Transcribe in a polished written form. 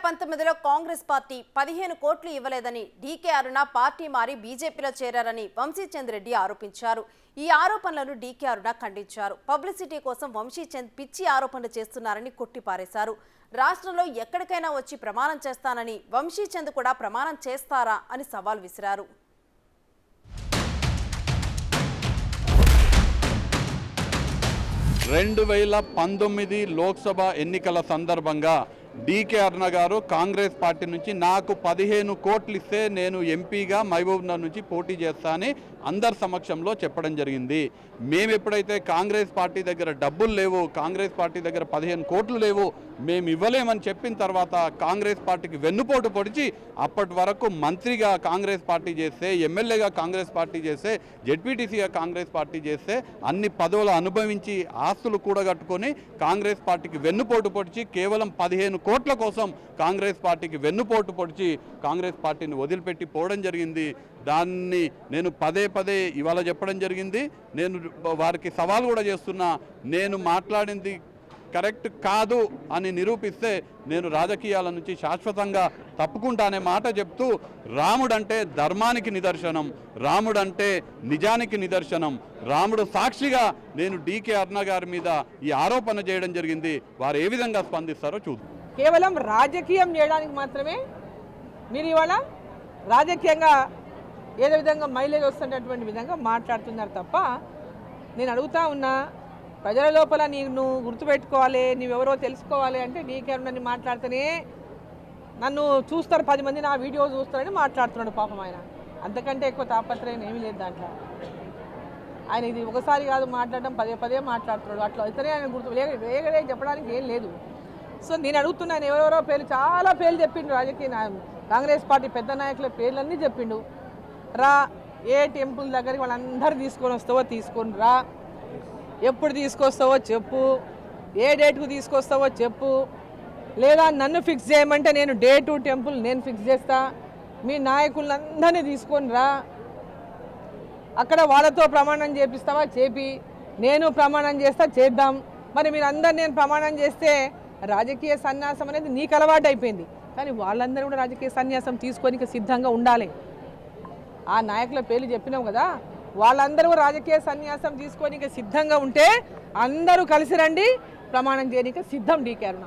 2019లో Congress party 15 కోట్లు ఇవ్వలేదని DK అరుణ party మారి బీజేపీలో చేరారని వంశీచంద్ రెడ్డి ఆరోపించారు. ఈ ఆరోపణలను డీకే అరుణ ఖండించారు. పబ్లిసిటీ కోసం వంశీచంద్ పిచ్చి ఆరోపణలు చేస్తున్నారని కొట్టిపారేశారు. రాష్ట్రంలో ఎక్కడికైనా వచ్చి ప్రమాణం చేస్తానని వంశీచంద్ కూడా ప్రమాణం చేస్తారా అని సవాల్ విసిరారు. 2019 లోక్సభ ఎన్నికల సందర్భంగా డీకే అరుణ గారు కాంగ్రెస్ పార్టీ నుంచి నాకు 15 కోట్లు ఇస్తే నేను ఎంపీగా మహబూబ్నగర్ నుంచి పోటీ చేస్తా అని అందరి సమక్షంలో చెప్పడం జరిగింది. మేము ఎప్పుడైతే కాంగ్రెస్ పార్టీ దగ్గర డబ్బులు లేవు, కాంగ్రెస్ పార్టీ దగ్గర 15 కోట్లు లేవు, మేము ఇవ్వలేమని చెప్పిన తర్వాత కాంగ్రెస్ పార్టీకి వెన్నుపోటు పొడిచి అప్పటి వరకు మంత్రిగా కాంగ్రెస్ పార్టీ చేస్తే, ఎమ్మెల్యేగా కాంగ్రెస్ పార్టీ చేస్తే, జెడ్పీటీసీగా కాంగ్రెస్ పార్టీ చేస్తే అన్ని పదవులు అనుభవించి ఆస్తులు కూడగట్టుకొని కాంగ్రెస్ పార్టీకి వెన్నుపోటు పొడిచి కేవలం 15 కోట్ల కోసం కాంగ్రెస్ పార్టీకి వెన్నుపోటు పొడిచి కాంగ్రెస్ పార్టీని వదిలిపెట్టి పోవడం జరిగింది. దాన్ని నేను పదే ఇవాళ చెప్పడం జరిగింది. నేను వారికి సవాల్ కూడా చేస్తున్నా, నేను మాట్లాడింది కరెక్ట్ కాదు అని నిరూపిస్తే నేను రాజకీయాల నుంచి శాశ్వతంగా తప్పుకుంటానే మాట చెప్తూ, రాముడంటే ధర్మానికి నిదర్శనం, రాముడంటే నిజానికి నిదర్శనం, రాముడు సాక్షిగా నేను డీకే అరుణ గారి మీద ఈ ఆరోపణ చేయడం జరిగింది. వారు ఏ విధంగా స్పందిస్తారో చూద్దాం. కేవలం రాజకీయం చేయడానికి మాత్రమే మీరు ఇవాళ రాజకీయంగా ఏదో విధంగా మైలేజ్ వస్తున్నటువంటి విధంగా మాట్లాడుతున్నారు తప్ప, నేను అడుగుతా ఉన్నా, ప్రజల లోపల నువ్వు గుర్తుపెట్టుకోవాలి, నువ్వెవరో తెలుసుకోవాలి అంటే డీకే అరుణ మాట్లాడితేనే నన్ను చూస్తారు, 10 మంది నా వీడియో చూస్తారని మాట్లాడుతున్నాడు. పాపం ఆయన అంతకంటే ఎక్కువ తాపత్రయం ఏమీ లేదు దాంట్లో. ఆయన ఇది ఒకసారి కాదు మాట్లాడడం, పదే మాట్లాడుతున్నాడు. అట్లా అయితేనే ఆయన గుర్తు వేగడే చెప్పడానికి ఏం లేదు. సో నేను అడుగుతున్నాను, ఎవరెవరో పేర్లు, చాలా పేర్లు చెప్పిండు, రాజకీయ కాంగ్రెస్ పార్టీ పెద్ద నాయకుల పేర్లన్నీ చెప్పిండు. రా, ఏ టెంపుల్ దగ్గరికి వాళ్ళందరూ తీసుకొని వస్తావో తీసుకొని రా, ఎప్పుడు తీసుకొస్తావో చెప్పు, ఏ డేట్కు తీసుకొస్తావో చెప్పు, లేదా నన్ను ఫిక్స్ చేయమంటే నేను డేటు టెంపుల్ నేను ఫిక్స్ చేస్తా, మీ నాయకులందరినీ తీసుకొని రా, అక్కడ వాళ్ళతో ప్రమాణం చేపిస్తావా చేపి, నేను ప్రమాణం చేస్తా చేద్దాం. మరి మీరు అందరు నేను ప్రమాణం చేస్తే రాజకీయ సన్యాసం అనేది నీకు అలవాటు అయిపోయింది, కానీ వాళ్ళందరూ కూడా రాజకీయ సన్యాసం తీసుకోనికి సిద్ధంగా ఉండాలి. ఆ నాయకుల పేర్లు చెప్పినాం కదా, వాళ్ళందరూ రాజకీయ సన్యాసం తీసుకోనికి సిద్ధంగా ఉంటే అందరూ కలిసి రండి, ప్రమాణం చేయడానికి సిద్ధం డీకే అరుణ.